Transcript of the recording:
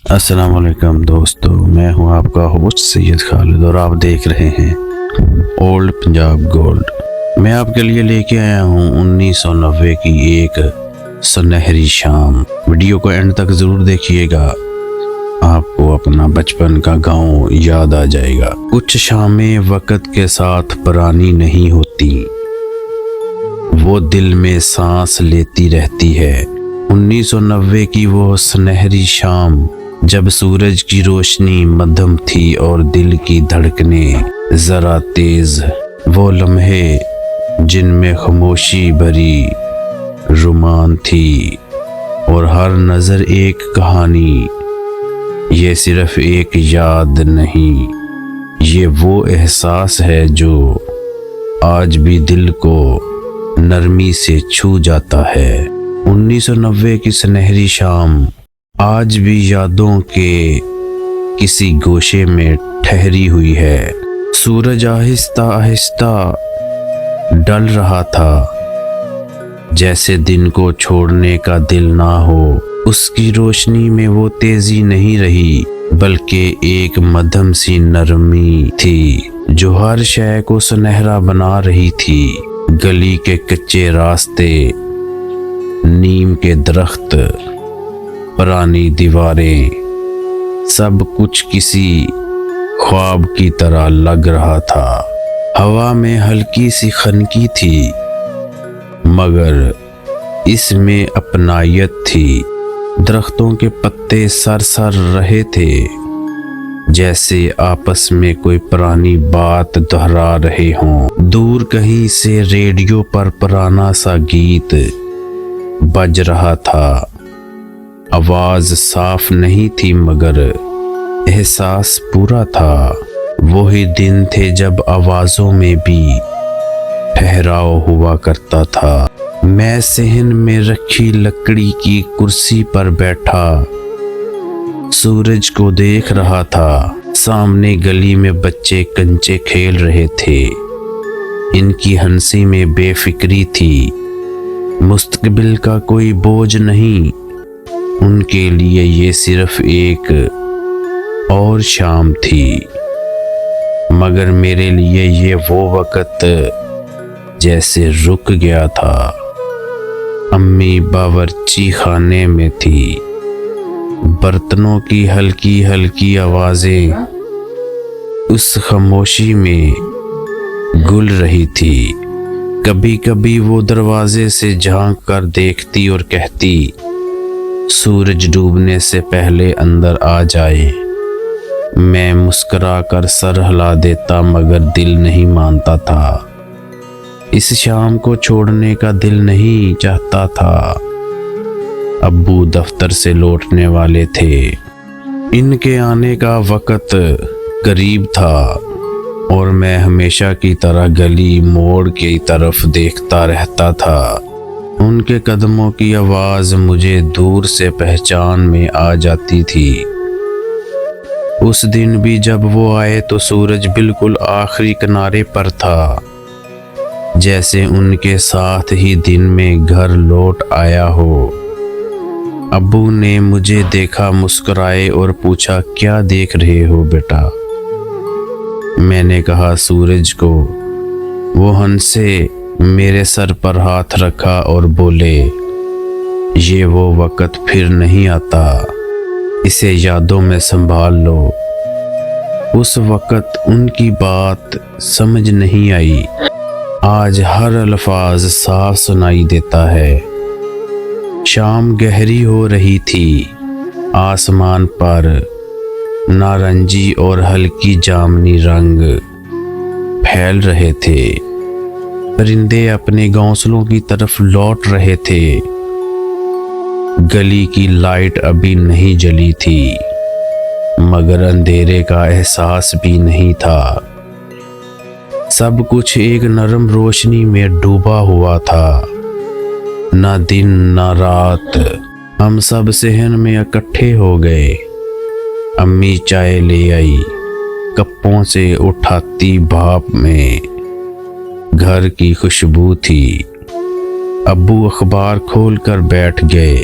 السلام علیکم دوستو، میں ہوں آپ کا ہوسٹ سید خالد اور آپ دیکھ رہے ہیں اولڈ پنجاب گولڈ۔ میں آپ کے لیے لے کے آیا ہوں 1990 کی ایک سنہری شام۔ ویڈیو کو اینڈ تک ضرور دیکھیے گا، آپ کو اپنا بچپن کا گاؤں یاد آ جائے گا۔ کچھ شامیں وقت کے ساتھ پرانی نہیں ہوتی، وہ دل میں سانس لیتی رہتی ہے۔ 1990 کی وہ سنہری شام جب سورج کی روشنی مدھم تھی اور دل کی دھڑکنیں ذرا تیز، وہ لمحے جن میں خاموشی بھری رومان تھی اور ہر نظر ایک کہانی۔ یہ صرف ایک یاد نہیں، یہ وہ احساس ہے جو آج بھی دل کو نرمی سے چھو جاتا ہے۔ 1990 کی سنہری شام آج بھی یادوں کے کسی گوشے میں ٹھہری ہوئی ہے۔ سورج آہستہ آہستہ ڈل رہا تھا، جیسے دن کو چھوڑنے کا دل نہ ہو۔ اس کی روشنی میں وہ تیزی نہیں رہی، بلکہ ایک مدھم سی نرمی تھی جو ہر شے کو سنہرا بنا رہی تھی۔ گلی کے کچے راستے، نیم کے درخت، پرانی دیواریں، سب کچھ کسی خواب کی طرح لگ رہا تھا۔ ہوا میں ہلکی سی خنکی تھی، مگر اس میں اپنائیت تھی۔ درختوں کے پتے سر رہے تھے، جیسے آپس میں کوئی پرانی بات دہرا رہے ہوں۔ دور کہیں سے ریڈیو پر پرانا سا گیت بج رہا تھا۔ آواز صاف نہیں تھی مگر احساس پورا تھا۔ وہی دن تھے جب آوازوں میں بھی ٹھہراؤ ہوا کرتا تھا۔ میں صحن میں رکھی لکڑی کی کرسی پر بیٹھا سورج کو دیکھ رہا تھا۔ سامنے گلی میں بچے کنچے کھیل رہے تھے، ان کی ہنسی میں بے فکری تھی۔ مستقبل کا کوئی بوجھ نہیں، ان کے لیے یہ صرف ایک اور شام تھی۔ مگر میرے لیے یہ وہ وقت جیسے رک گیا تھا۔ امی باورچی خانے میں تھی، برتنوں کی ہلکی ہلکی آوازیں اس خاموشی میں گل رہی تھی۔ کبھی کبھی وہ دروازے سے جھانک کر دیکھتی اور کہتی، سورج ڈوبنے سے پہلے اندر آ جائے۔ میں مسکرا کر سر ہلا دیتا، مگر دل نہیں مانتا تھا۔ اس شام کو چھوڑنے کا دل نہیں چاہتا تھا۔ ابو دفتر سے لوٹنے والے تھے، ان کے آنے کا وقت قریب تھا اور میں ہمیشہ کی طرح گلی موڑ کی طرف دیکھتا رہتا تھا۔ ان کے قدموں کی آواز مجھے دور سے پہچان میں آ جاتی تھی۔ اس دن بھی جب وہ آئے تو سورج بالکل آخری کنارے پر تھا، جیسے ان کے ساتھ ہی دن میں گھر لوٹ آیا ہو۔ ابو نے مجھے دیکھا، مسکرائے اور پوچھا، کیا دیکھ رہے ہو بیٹا؟ میں نے کہا سورج کو۔ وہ ہنسے، میرے سر پر ہاتھ رکھا اور بولے، یہ وہ وقت پھر نہیں آتا، اسے یادوں میں سنبھال لو۔ اس وقت ان کی بات سمجھ نہیں آئی، آج ہر الفاظ صاف سنائی دیتا ہے۔ شام گہری ہو رہی تھی، آسمان پر نارنجی اور ہلکی جامنی رنگ پھیل رہے تھے۔ پرندے اپنے گھونسلوں کی طرف لوٹ رہے تھے۔ گلی کی لائٹ ابھی نہیں جلی تھی، مگر اندھیرے کا احساس بھی نہیں تھا۔ سب کچھ ایک نرم روشنی میں ڈوبا ہوا تھا، نہ دن نہ رات۔ ہم سب صحن میں اکٹھے ہو گئے۔ امی چائے لے آئی، کپوں سے اٹھاتی بھاپ میں گھر کی خوشبو تھی۔ ابو اخبار کھول کر بیٹھ گئے،